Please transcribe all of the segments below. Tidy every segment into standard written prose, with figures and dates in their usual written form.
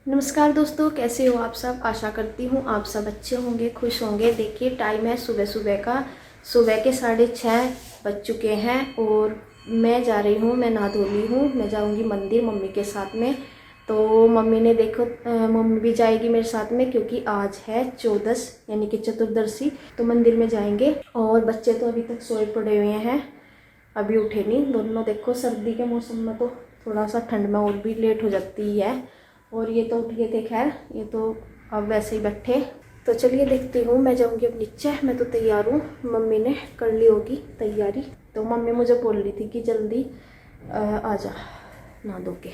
नमस्कार दोस्तों, कैसे हो आप सब। आशा करती हूँ आप सब अच्छे होंगे, खुश होंगे। देखिए टाइम है सुबह के 6:30 बज चुके हैं और मैं जा रही हूँ, मैं नहा धो ली हूँ। मैं जाऊँगी मंदिर मम्मी के साथ में। तो मम्मी ने देखो मम्मी भी जाएगी मेरे साथ में, क्योंकि आज है 14 यानी कि चतुर्दशी। तो मंदिर में जाएंगे और बच्चे तो अभी तक सोए पड़े हुए हैं, अभी उठे नहीं दोनों। देखो सर्दी के मौसम में तो थोड़ा सा ठंड में और भी लेट हो जाती है। और ये तो उठ गए थे, खैर ये तो अब वैसे ही बैठे। तो चलिए देखती हूँ, मैं जाऊँगी अब नीचे। मैं तो तैयार हूँ, मम्मी ने कर ली होगी तैयारी। तो मम्मी मुझे बोल रही थी कि जल्दी आ जा नहा धो के।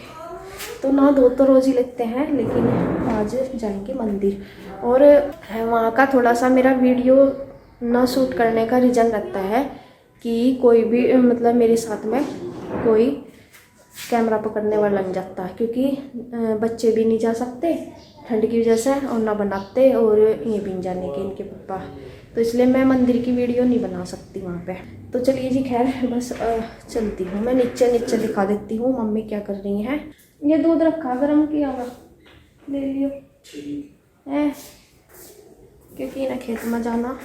तो नहा धो तो रोज़ ही लेते हैं, लेकिन आज जाएंगे मंदिर। और वहाँ का थोड़ा सा मेरा वीडियो ना शूट करने का रीज़न रहता है कि कोई भी मतलब मेरे साथ में कोई कैमरा पकड़ने वाला लग जाता है, क्योंकि बच्चे भी नहीं जा सकते ठंड की वजह से, और ना बनाते और ये भी नहीं जाने के इनके पापा। तो इसलिए मैं मंदिर की वीडियो नहीं बना सकती वहाँ पे। तो चलिए जी, खैर बस चलती हूँ मैं नीचे दिखा देती हूँ मम्मी क्या कर रही हैं। ये दूध रखा गर्म किया हुआ, ले लियो है, क्योंकि ना खेत में जाना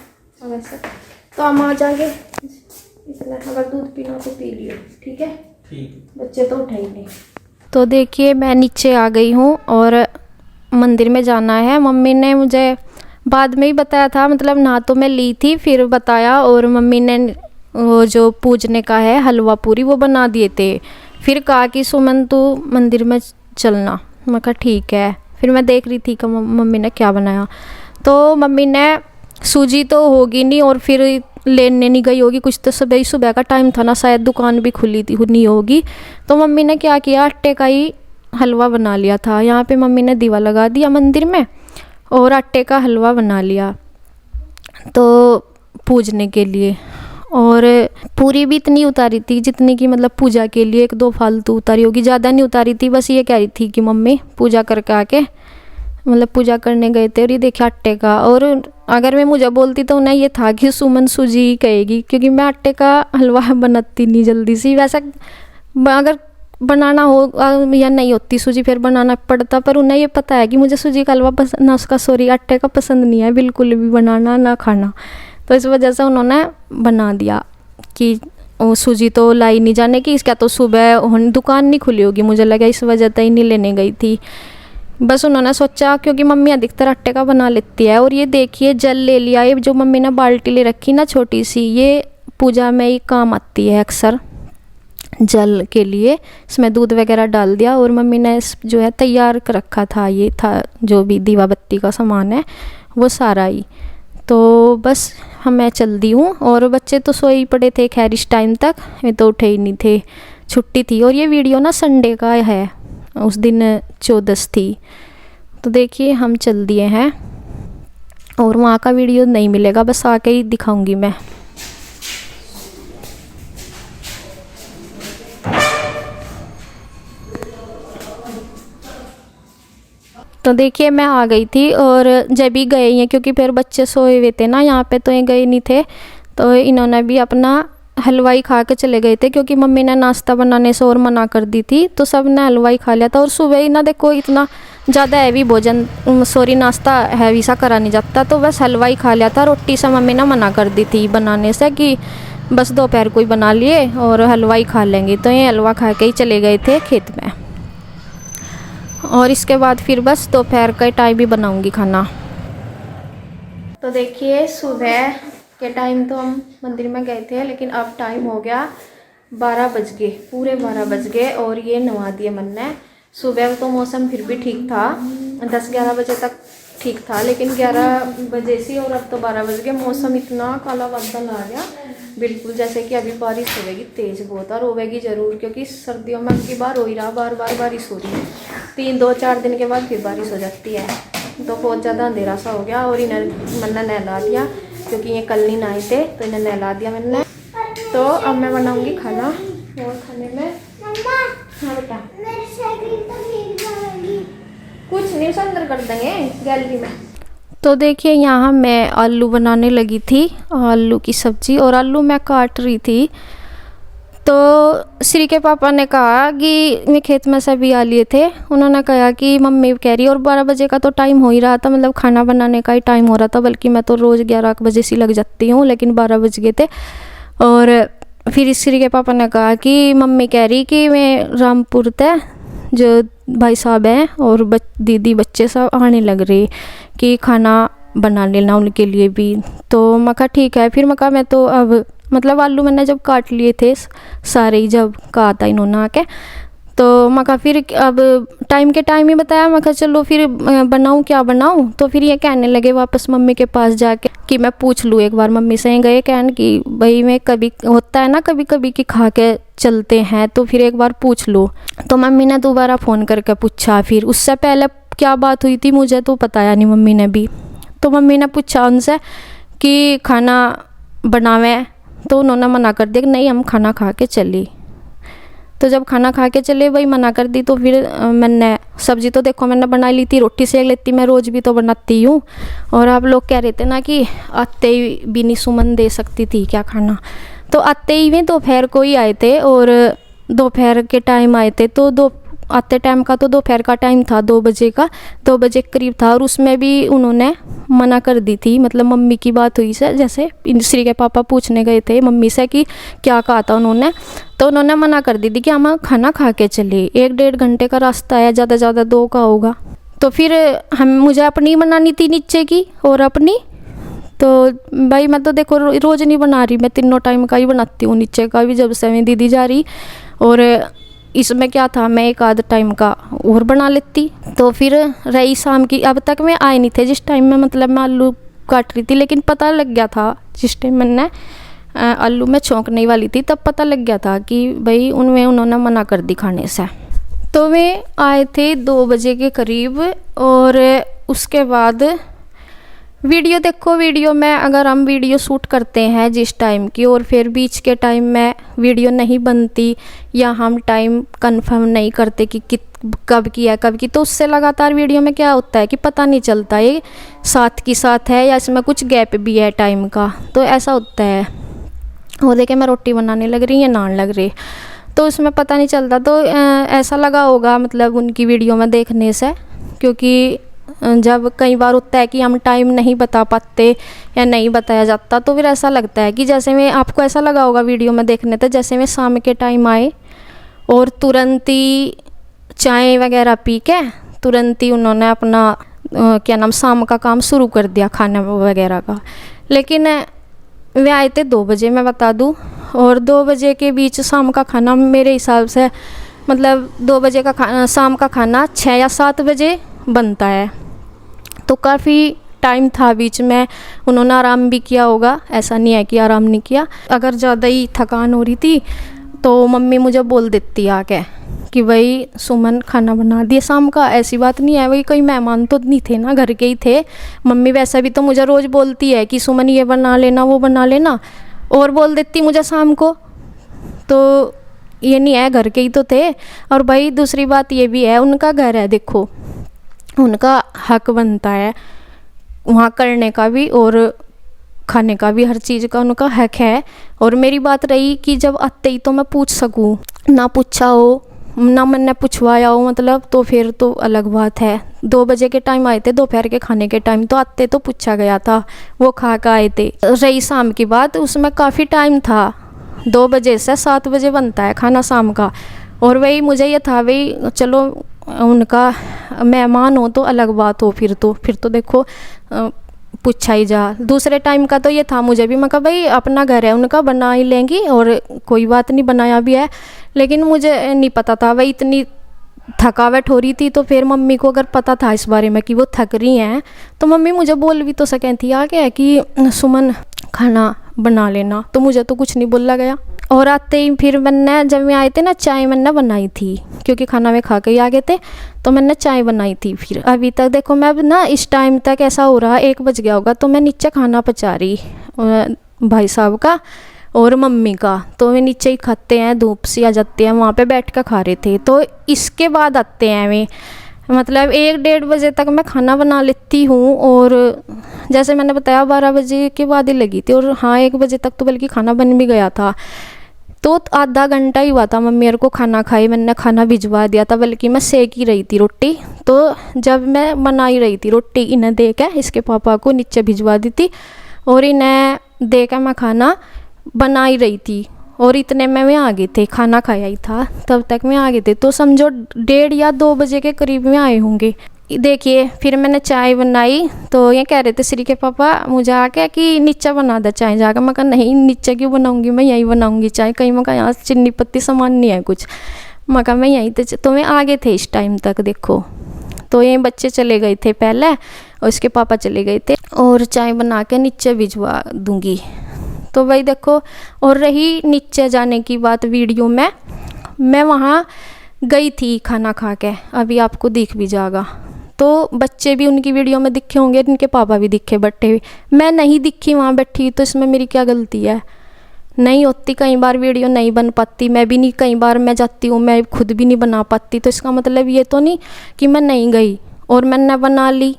वैसे। तो हम आ जाएंगे, इसलिए अगर दूध पीना तो पी लियो, ठीक है। बच्चे तो उठे ही नहीं। तो देखिए मैं नीचे आ गई हूँ और मंदिर में जाना है। मम्मी ने मुझे बाद में ही बताया था, मतलब ना तो मैं ली थी फिर बताया। और मम्मी ने वो जो पूजने का है हलवा पूरी वो बना दिए थे। फिर कहा कि सुमन तू मंदिर में चलना। मैं कहा ठीक है। फिर मैं देख रही थी कि मम्मी ने क्या बनाया। तो मम्मी ने सूजी तो होगी नहीं, और फिर लेने नहीं गई होगी कुछ, तो सुबह का टाइम था ना, शायद दुकान भी खुली थी नहीं होगी। तो मम्मी ने क्या किया, आटे का ही हलवा बना लिया था। यहाँ पे मम्मी ने दीवा लगा दिया मंदिर में और आटे का हलवा बना लिया तो पूजने के लिए। और पूरी भी इतनी उतारी थी जितनी की मतलब पूजा के लिए, 1-2 फालतू उतारी होगी, ज़्यादा नहीं उतारी थी। बस ये कह रही थी कि मम्मी पूजा करके आके, मतलब पूजा करने गए थे और ये देखिए आटे का। और अगर मैं मुझे बोलती तो उन्हें ये था कि सुमन सूजी कहेगी, क्योंकि मैं आटे का हलवा बनाती नहीं जल्दी सी। वैसा अगर बनाना हो या नहीं होती सूजी फिर बनाना पड़ता, पर उन्हें ये पता है कि मुझे सूजी का हलवा पसंद ना, उसका सॉरी आटे का पसंद नहीं है बिल्कुल भी, बनाना ना खाना। तो इस वजह से उन्होंने बना दिया कि सूजी तो लाई नहीं जाने की, इसका तो सुबह दुकान नहीं खुली होगी मुझे लगा, इस वजह से ही नहीं लेने गई थी। बस उन्होंने सोचा, क्योंकि मम्मी अधिकतर आटे का बना लेती है। और ये देखिए जल ले लिया, ये जो मम्मी ने बाल्टी ले रखी ना छोटी सी, ये पूजा में ही काम आती है अक्सर जल के लिए। इसमें दूध वगैरह डाल दिया और मम्मी ने जो है तैयार कर रखा था, ये था जो भी दीवा बत्ती का सामान है वो सारा ही। तो बस मैं चल दी हूँ और बच्चे तो सोए ही पड़े थे, खैर इस टाइम तक ये तो उठे ही नहीं थे, छुट्टी थी। और ये वीडियो ना संडे का है, उस दिन 14 थी। तो देखिए हम चल दिए हैं और वहाँ का वीडियो नहीं मिलेगा, बस आके ही दिखाऊंगी मैं। तो देखिए मैं आ गई थी और जब भी गए हैं, क्योंकि फिर बच्चे सोए हुए थे ना यहाँ पे, तो ये गए नहीं थे। तो इन्होंने भी अपना हलवाई खा के चले गए थे, क्योंकि मम्मी ने नाश्ता बनाने से और मना कर दी थी। तो सब ने हलवाई खा लिया था। और सुबह ही ना देखो इतना ज़्यादा हैवी भोजन, सॉरी नाश्ता हैवी सा करा नहीं जाता, तो बस हलवाई खा लिया था। रोटी से मम्मी ने मना कर दी थी बनाने से, कि बस दोपहर को ही बना लिए और हलवाई खा लेंगे। तो ये हलवा खा के ही चले गए थे खेत में। और इसके बाद फिर बस दोपहर का टाइम भी बनाऊंगी खाना। तो देखिए सुबह के टाइम तो हम मंदिर में गए थे, लेकिन अब टाइम हो गया 12 बज गए, पूरे 12 बज गए। और ये नहा दिए मन ने। सुबह तो मौसम फिर भी ठीक था, 10-11 बजे तक ठीक था, लेकिन 11 बजे से और अब तो 12 बज गए, मौसम इतना काला बादल आ गया बिल्कुल, जैसे कि अभी बारिश होगी तेज़ बहुत। और होगी ज़रूर, क्योंकि सर्दियों में की बार हो ही रहा, बार बार बारिश हो रही है। 3-2-4 दिन के बाद फिर बारिश हो जाती है। तो बहुत ज़्यादा अंधेरा सा हो गया। और इन्हें मैंने नहला दिया, क्योंकि ये कल नहीं नहाए थे, तो इन्हें नहला दिया मैंने। तो अब मैं बनाऊंगी खाना। और खाने में हाँ बेटा कुछ नहीं, अंदर कर देंगे गैलरी में। तो देखिए यहाँ मैं आलू बनाने लगी थी, आलू की सब्ज़ी, और आलू मैं काट रही थी। तो श्री के पापा ने कहा कि मैं खेत में से भी आ लिए थे, उन्होंने कहा कि मम्मी कह रही, और 12 बजे का तो टाइम हो ही रहा था, मतलब खाना बनाने का ही टाइम हो रहा था, बल्कि मैं तो रोज़ 11 बजे से लग जाती हूँ, लेकिन 12 बज गए थे। और फिर श्री के पापा ने कहा कि मम्मी कह रही कि मैं रामपुर तय जो भाई साहब हैं और दीदी बच्चे सब आने लग रही कि खाना बना लेना उनके लिए भी। तो मैं कहा ठीक है। फिर मैं कहा मैं तो अब मतलब आलू मैंने जब काट लिए थे सारे ही, जब कहा था इन्होंने आके, तो मैं कहा फिर अब टाइम के टाइम ही बताया, मैं कहा चलो फिर बनाऊँ क्या बनाऊँ। तो फिर ये कहने लगे वापस मम्मी के पास जाके कि मैं पूछ लूँ एक बार मम्मी से, गए कहन कि भाई मैं कभी होता है ना कभी कभी कि खा के चलते हैं, तो फिर एक बार पूछ लो। तो मम्मी ने दोबारा फ़ोन करके पूछा, फिर उससे पहले क्या बात हुई थी मुझे तो बताया नहीं मम्मी ने भी। तो मम्मी ने पूछा उनसे कि खाना बनावें, तो उन्होंने मना कर दिया कि नहीं हम खाना खा के चली। तो जब खाना खा के चले वही मना कर दी, तो फिर मैंने सब्ज़ी तो देखो मैंने बना ली थी, रोटी सेक लेती मैं रोज़ भी तो बनाती हूँ। और आप लोग कह रहे थे ना कि आते ही भी नहीं सुमन दे सकती थी क्या खाना, तो आते ही भी दोपहर को ही आए थे, और दोपहर के टाइम आए थे। तो आते टाइम का तो दोपहर का टाइम था 2 बजे का, 2 बजे करीब था, और उसमें भी उन्होंने मना कर दी थी। मतलब मम्मी की बात हुई से, जैसे श्री के पापा पूछने गए थे मम्मी से कि क्या कहा था उन्होंने, तो उन्होंने मना कर दी थी कि हम खाना खा के चले, 1-1.5 घंटे का रास्ता है, ज़्यादा ज़्यादा 2 का होगा। तो फिर मुझे अपनी बनानी थी नीचे की और अपनी, तो भाई मैं तो देखो रोज़ नहीं बना रही, मैं तीनों टाइम का ही बनाती हूँ, नीचे का भी जब से मेरी दीदी जा रही, और इसमें क्या था मैं एक आध टाइम का और बना लेती। तो फिर रही शाम की, अब तक मैं आए नहीं थे जिस टाइम में मतलब मैं आलू काट रही थी, लेकिन पता लग गया था जिस टाइम मैंने आलू में छौंकने वाली थी तब पता लग गया था कि भाई उन्होंने मना कर दी खाने से। तो वे आए थे 2 बजे के करीब, और उसके बाद वीडियो देखो, वीडियो में अगर हम वीडियो शूट करते हैं जिस टाइम की, और फिर बीच के टाइम में वीडियो नहीं बनती या हम टाइम कंफर्म नहीं करते कि कब की, तो उससे लगातार वीडियो में क्या होता है कि पता नहीं चलता ये साथ की साथ है या इसमें कुछ गैप भी है टाइम का, तो ऐसा होता है। वो देखे मैं रोटी बनाने लग रही या नान लग रही, तो उसमें पता नहीं चलता। तो ऐसा लगा होगा मतलब उनकी वीडियो में देखने से, क्योंकि जब कई बार होता है कि हम टाइम नहीं बता पाते या नहीं बताया जाता, तो फिर ऐसा लगता है कि जैसे मैं, आपको ऐसा लगा होगा वीडियो में देखने तो जैसे मैं शाम के टाइम आए और तुरंत ही चाय वगैरह पी के तुरंत ही उन्होंने अपना क्या नाम शाम का काम शुरू कर दिया खाना वगैरह का। लेकिन वे आए थे 2 बजे मैं बता दूं, और 2 बजे के बीच शाम का खाना मेरे हिसाब से मतलब 2 बजे का खाना, शाम का खाना 6 या 7 बजे बनता है, तो काफ़ी टाइम था बीच में। उन्होंने आराम भी किया होगा, ऐसा नहीं है कि आराम नहीं किया। अगर ज़्यादा ही थकान हो रही थी तो मम्मी मुझे बोल देती आके कि भाई सुमन खाना बना दिए शाम का, ऐसी बात नहीं है, वही कोई मेहमान तो नहीं थे ना, घर के ही थे। मम्मी वैसा भी तो मुझे रोज़ बोलती है कि सुमन ये बना लेना वो बना लेना, और बोल देती मुझे शाम को, तो ये नहीं है घर के ही तो थे। और भाई दूसरी बात ये भी है, उनका घर है, देखो उनका हक बनता है वहाँ करने का भी और खाने का भी, हर चीज़ का उनका हक है। और मेरी बात रही कि जब आते ही तो मैं पूछ सकूँ, ना पूछा हो ना मैंने पूछवाया हो मतलब, तो फिर तो अलग बात है। 2 बजे के टाइम आए थे, दोपहर के खाने के टाइम, तो आते तो पूछा गया था, वो खा कर आए थे। रही शाम की बात, उसमें काफ़ी टाइम था, 2 बजे से 7 बजे बनता है खाना शाम का। और वही मुझे ये था भाई चलो उनका मेहमान हो तो अलग बात हो, फिर तो देखो पूछा ही जा। दूसरे टाइम का तो ये था मुझे भी, मैं कहा भाई अपना घर है, उनका बना ही लेंगी और कोई बात नहीं, बनाया भी है। लेकिन मुझे नहीं पता था भाई, इतनी थकावट हो रही थी। तो फिर मम्मी को अगर पता था इस बारे में कि वो थक रही हैं, तो मम्मी मुझे बोल भी तो सकें थी आगे कि सुमन खाना बना लेना, तो मुझे तो कुछ नहीं बोला गया। और आते ही फिर मैंने, जब मैं आए थे ना, चाय मैंने बनाई थी, क्योंकि खाना में खा के ही आ गए थे, तो मैंने चाय बनाई थी। फिर अभी तक देखो मैं अब ना इस टाइम तक ऐसा हो रहा 1 बज गया होगा, तो मैं नीचे खाना पचा रही भाई साहब का और मम्मी का, तो वे नीचे ही खाते हैं, धूप सी आ जाती है, वहाँ पे बैठ कर खा रहे थे। तो इसके बाद आते हैं वे, मतलब 1-1.5 बजे तक मैं खाना बना लेती हूँ। और जैसे मैंने बताया 12 बजे के बाद ही लगी थी, और हाँ 1 बजे तक तो बल्कि खाना बन भी गया था। तो आधा घंटा ही हुआ था मम्मी मेरे को खाना खाए, मैंने खाना भिजवा दिया था, बल्कि मैं सेक ही रही थी रोटी। तो जब मैं बना ही रही थी रोटी, इन्हें दे के इसके पापा को नीचे भिजवा दी थी और इन्हें दे के मैं खाना बना ही रही थी। और इतने में मैं आ गए थे, खाना खाया ही था तब तक मैं आ गए थे। तो समझो 1:30 या 2 बजे के करीब में आए होंगे। देखिए फिर मैंने चाय बनाई तो ये कह रहे थे श्री के पापा मुझे आके कि नीचे बना दे चाय जाकर। मैं कहा नहीं नीचे क्यों बनाऊंगी, मैं यहीं बनाऊंगी चाय। कहीं मैं कहा यहाँ चीनी पत्ती सामान नहीं है कुछ। मैं कहा मैं यहीं तो मैं आगे थे इस टाइम तक। देखो तो ये बच्चे चले गए थे पहले और इसके पापा चले गए थे और चाय बना के नीचे भिजवा दूंगी। तो भाई देखो, और रही नीचे जाने की बात, वीडियो में मैं वहाँ गई थी खाना खा के, अभी आपको दिख भी जाएगा। तो बच्चे भी उनकी वीडियो में दिखे होंगे, इनके पापा भी दिखे बैठे हुए, मैं नहीं दिखी वहाँ बैठी। तो इसमें मेरी क्या गलती है? नहीं होती, कई बार वीडियो नहीं बन पाती, मैं भी नहीं, कई बार मैं जाती हूँ मैं खुद भी नहीं बना पाती। तो इसका मतलब ये तो नहीं कि मैं नहीं गई और मैंने बना ली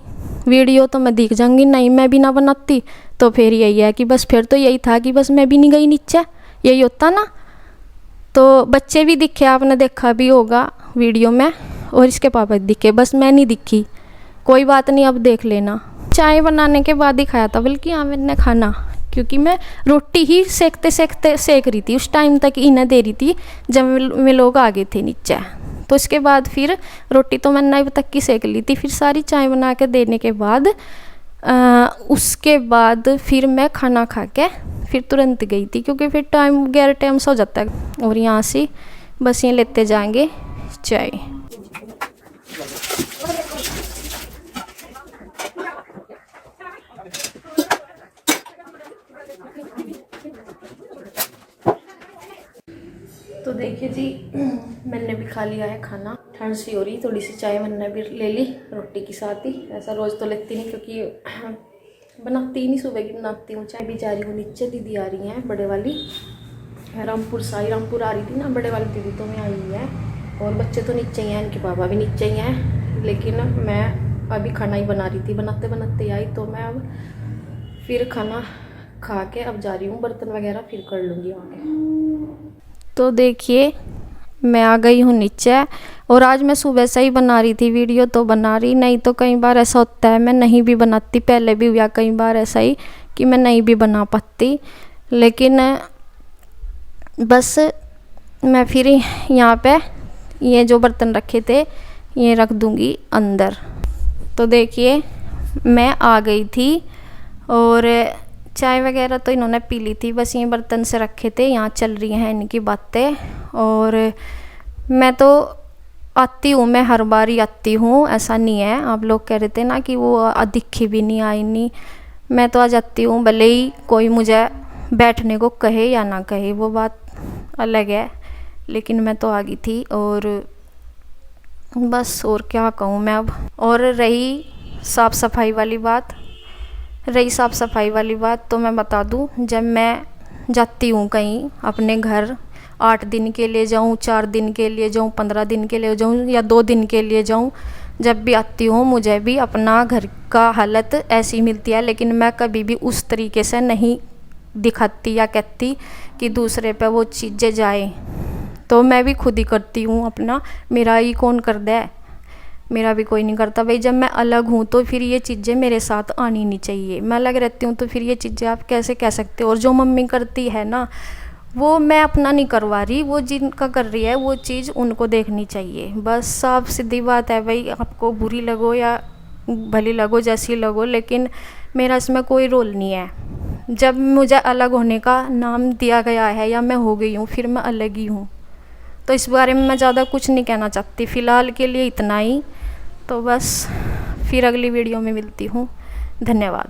वीडियो तो मैं दिख जाऊंगी। नहीं, मैं भी ना बनाती तो फिर यही है कि बस फिर तो यही था कि बस मैं भी नहीं गई नीचे, यही होता ना। तो बच्चे भी दिखे, आपने देखा भी होगा वीडियो में, और इसके पापा दिखे, बस मैं नहीं दिखी। कोई बात नहीं, अब देख लेना। चाय बनाने के बाद ही खाया था बल्कि हाँ मैंने खाना, क्योंकि मैं रोटी ही सेकते सेकते सेक रही थी उस टाइम तक, इन्हें दे रही थी जब में लोग आ गए थे नीचे। तो इसके बाद फिर रोटी तो मैंने अब तक की सेक ली थी। फिर सारी चाय बना के देने के बाद उसके बाद फिर मैं खाना खा के फिर तुरंत गई थी, क्योंकि फिर टाइम 11 टाइम से हो जाता है। और यहाँ से बस ये लेते जाएंगे चाय। तो देखिए जी, मैंने भी खा लिया है खाना। ठंड सी हो रही, थोड़ी सी चाय मैंने भी ले ली रोटी के साथ ही। ऐसा रोज़ तो लेती नहीं, क्योंकि बनाती ही नहीं, सुबह की बनाती हूँ। चाय भी जा रही हूँ नीचे, दीदी आ रही हैं बड़े वाली, रामपुर साई रामपुर आ रही थी ना बड़े वाली दीदी, तो मैं आई है। और बच्चे तो नीचे ही हैं, इनके पापा भी नीचे ही हैं। लेकिन मैं अभी खाना ही बना रही थी, बनाते बनाते आई। तो मैं अब फिर खाना खा के अब जा रही हूँ, बर्तन वगैरह फिर कर लूँगी आगे। तो देखिए मैं आ गई हूँ नीचे, और आज मैं सुबह से ही बना रही थी वीडियो, तो बना रही, नहीं तो कई बार ऐसा होता है मैं नहीं भी बनाती। पहले भी हुआ कई बार ऐसा ही कि मैं नहीं भी बना पाती। लेकिन बस मैं फिर यहाँ पे ये जो बर्तन रखे थे ये रख दूँगी अंदर। तो देखिए मैं आ गई थी और चाय वगैरह तो इन्होंने पी ली थी, बस ये बर्तन से रखे थे। यहाँ चल रही हैं इनकी बातें। और मैं तो आती हूँ, मैं हर बार ही आती हूँ, ऐसा नहीं है। आप लोग कह रहे थे ना कि वो दिखी भी नहीं, आई नहीं, मैं तो आ जाती हूँ। भले ही कोई मुझे बैठने को कहे या ना कहे, वो बात अलग है, लेकिन मैं तो आ गई थी। और बस और क्या कहूँ मैं अब। और रही साफ़ सफाई वाली बात, तो मैं बता दूँ, जब मैं जाती हूँ कहीं अपने घर, 8 दिन के लिए जाऊँ, 4 दिन के लिए जाऊँ, 15 दिन के लिए जाऊँ या 2 दिन के लिए जाऊँ, जब भी आती हूँ मुझे भी अपना घर का हालत ऐसी मिलती है। लेकिन मैं कभी भी उस तरीके से नहीं दिखाती या कहती कि दूसरे पे वो चीज़ें जाए। तो मैं भी खुद ही करती हूँ अपना, मेरा ही कौन कर दे, मेरा भी कोई नहीं करता भाई। जब मैं अलग हूँ तो फिर ये चीज़ें मेरे साथ आनी नहीं चाहिए। मैं अलग रहती हूँ तो फिर ये चीज़ें आप कैसे कह सकते हो। और जो मम्मी करती है ना, वो मैं अपना नहीं करवा रही, वो जिनका कर रही है वो चीज़ उनको देखनी चाहिए। बस साफ सीधी बात है भाई, आपको बुरी लगो या भली लगो, जैसी लगो, लेकिन मेरा इसमें कोई रोल नहीं है। जब मुझे अलग होने का नाम दिया गया है या मैं हो गई हूँ, फिर मैं अलग ही हूँ। तो इस बारे में मैं ज़्यादा कुछ नहीं कहना चाहती, फ़िलहाल के लिए इतना ही। तो बस फिर अगली वीडियो में मिलती हूँ। धन्यवाद।